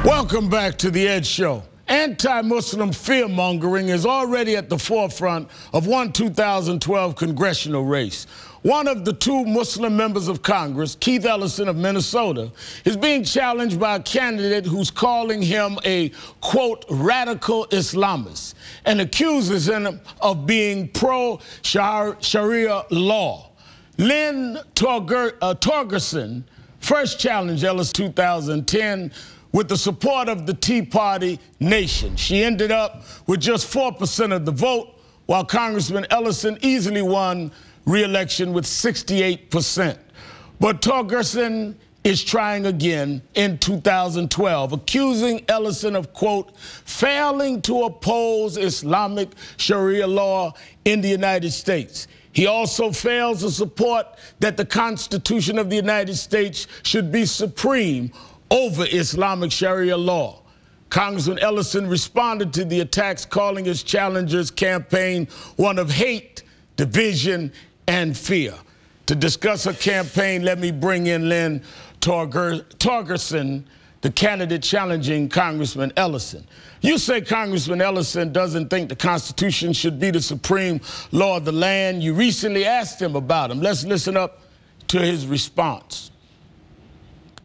Welcome back to The Ed Show. Anti-Muslim fear-mongering is already at the forefront of one 2012 congressional race. One of the two Muslim members of Congress, Keith Ellison of Minnesota, is being challenged by a candidate who's calling him a, quote, radical Islamist and accuses him of being pro-Sharia law. Lynne Torgerson first challenged Ellison in 2010 with the support of the Tea Party Nation. She ended up with just 4% of the vote, while Congressman Ellison easily won re-election with 68%. But Torgerson is trying again in 2012, accusing Ellison of, quote, failing to oppose Islamic Sharia law in the United States. He also fails to support that the Constitution of the United States should be supreme over Islamic Sharia law. Congressman Ellison responded to the attacks, calling his challenger's campaign one of hate, division, and fear. To discuss her campaign, let me bring in Lynne Torgerson, the candidate challenging Congressman Ellison. You say Congressman Ellison doesn't think the Constitution should be the supreme law of the land. You recently asked him about him. Let's listen up to his response.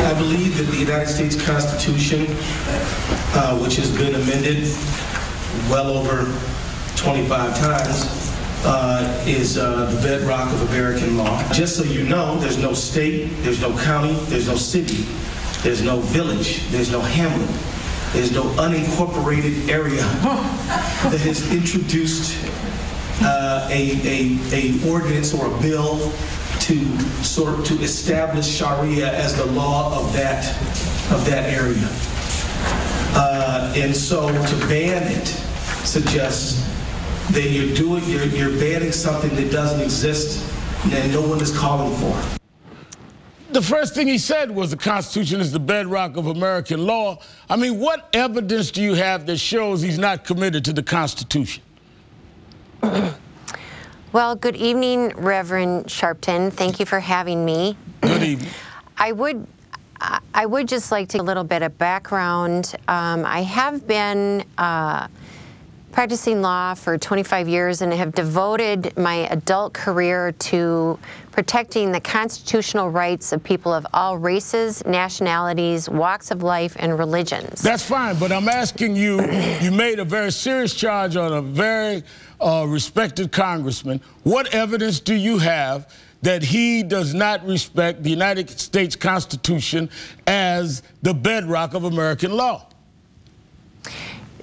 I believe that the United States Constitution, which has been amended well over 25 times, is the bedrock of American law. Just so you know, there's no state, there's no county, there's no city, there's no village, there's no hamlet, there's no unincorporated area that has introduced a ordinance or a bill to establish Sharia as the law of that area. And so to ban it suggests that you're banning something that doesn't exist and no one is calling for. The first thing he said was the Constitution is the bedrock of American law. I mean, what evidence do you have that shows he's not committed to the Constitution? Well, good evening, Reverend Sharpton. Thank you for having me. Good evening. I would just like to give a little bit of background. I have been practicing law for 25 years and have devoted my adult career to protecting the constitutional rights of people of all races, nationalities, walks of life, and religions. That's fine, but I'm asking you, you made a very serious charge on a very respected congressman. What evidence do you have that he does not respect the United States Constitution as the bedrock of American law?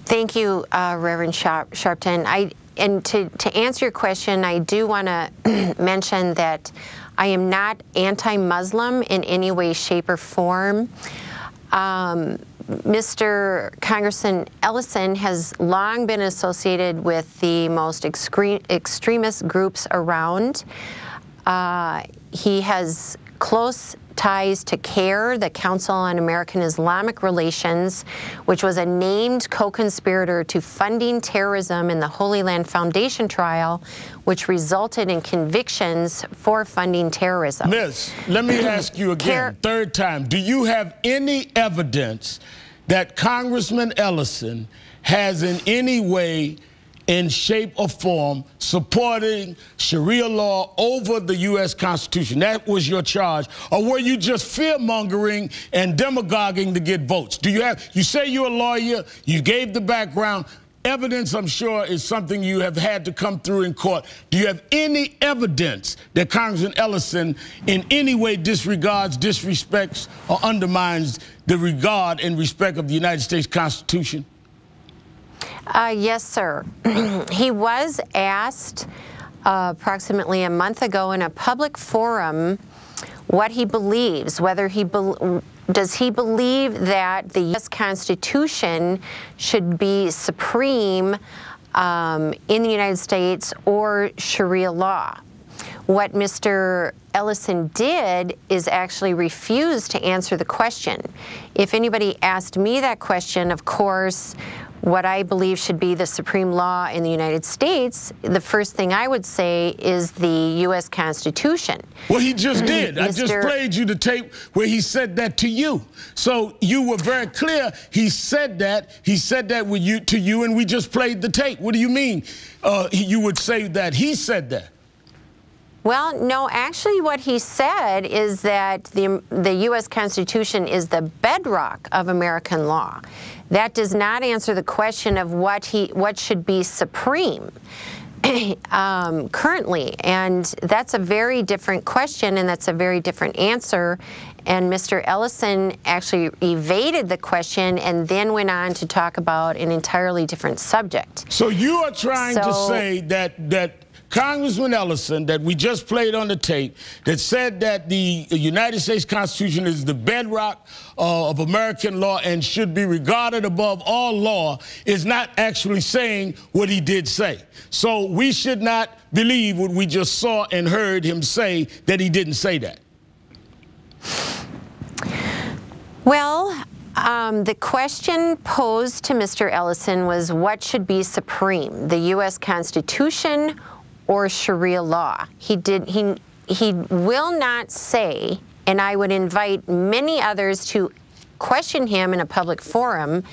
Thank you, Reverend Sharpton. And to answer your question, I do want to mention that I am not anti-Muslim in any way, shape, or form. Mr. Congressman Ellison has long been associated with the most extremist groups around. He has close ties to CARE, the Council on American Islamic Relations, which was a named co-conspirator to funding terrorism in the Holy Land Foundation trial, which resulted in convictions for funding terrorism. Miss, let me ask you again, third time. Do you have any evidence that Congressman Ellison has in any way, in shape or form, supporting Sharia law over the U.S. Constitution? That was your charge. Or were you just fear-mongering and demagoguing to get votes? Do you have, you say you're a lawyer, you gave the background. Evidence, I'm sure, is something you have had to come through in court. Do you have any evidence that Congressman Ellison in any way disregards, disrespects, or undermines the regard and respect of the United States Constitution? Yes, sir. He was asked approximately a month ago in a public forum what he believes, whether does he believe that the U.S. Constitution should be supreme in the United States or Sharia law. What Mr. Ellison did is actually refuse to answer the question. If anybody asked me that question, of course, what I believe should be the supreme law in the United States, the first thing I would say is the U.S. Constitution. Well, he just did. I just played you the tape where he said that to you. So you were very clear. He said that. He said that to you, and we just played the tape. What do you mean you would say that he said that? Well, no, actually what he said is that the U.S. Constitution is the bedrock of American law. That does not answer the question of what should be supreme currently. And that's a very different question, and that's a very different answer. And Mr. Ellison actually evaded the question and then went on to talk about an entirely different subject. So you are trying to say that Congressman Ellison, that we just played on the tape, that said that the United States Constitution is the bedrock of American law and should be regarded above all law, is not actually saying what he did say. So we should not believe what we just saw and heard him say, that he didn't say that. Well, the question posed to Mr. Ellison was what should be supreme, the U.S. Constitution or Sharia law. He will not say, and I would invite many others to question him in a public forum,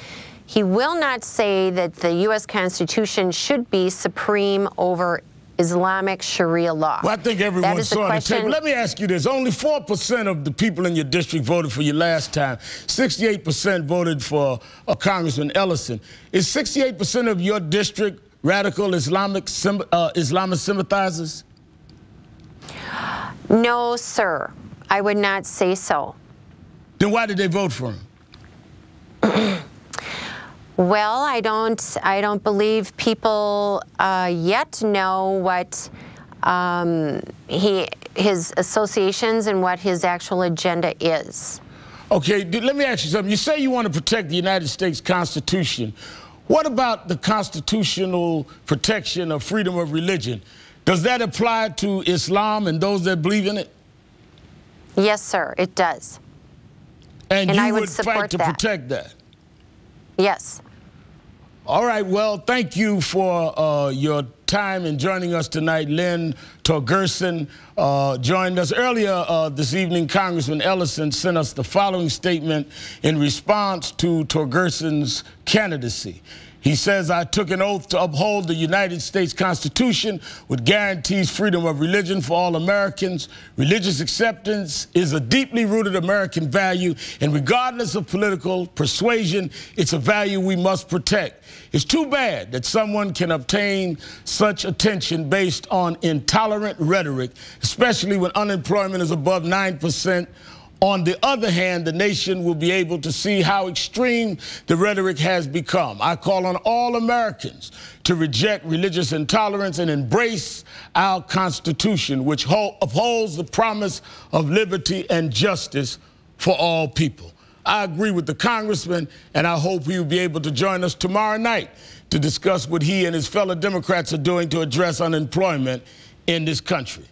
he will not say that the U.S. Constitution should be supreme over Islamic Sharia law. Well, I think everyone saw the tape. Let me ask you this. Only 4% of the people in your district voted for you last time. 68% voted for Congressman Ellison. Is 68% of your district radical Islamic sympathizers? No, sir. I would not say so. Then why did they vote for him? Well, I don't believe people yet know what his associations and what his actual agenda is. Okay, let me ask you something. You say you want to protect the United States Constitution. What about the constitutional protection of freedom of religion? Does that apply to Islam and those that believe in it? Yes, sir, it does. And you would fight to protect that? Yes. All right, well, thank you for your time and joining us tonight. Lynne Torgerson joined us earlier this evening. Congressman Ellison sent us the following statement in response to Torgerson's candidacy. He says, I took an oath to uphold the United States Constitution, which guarantees freedom of religion for all Americans. Religious acceptance is a deeply rooted American value, and regardless of political persuasion, it's a value we must protect. It's too bad that someone can obtain such attention based on intolerant rhetoric, especially when unemployment is above 9%. On the other hand, the nation will be able to see how extreme the rhetoric has become. I call on all Americans to reject religious intolerance and embrace our Constitution, which upholds the promise of liberty and justice for all people. I agree with the congressman, and I hope he will be able to join us tomorrow night to discuss what he and his fellow Democrats are doing to address unemployment in this country.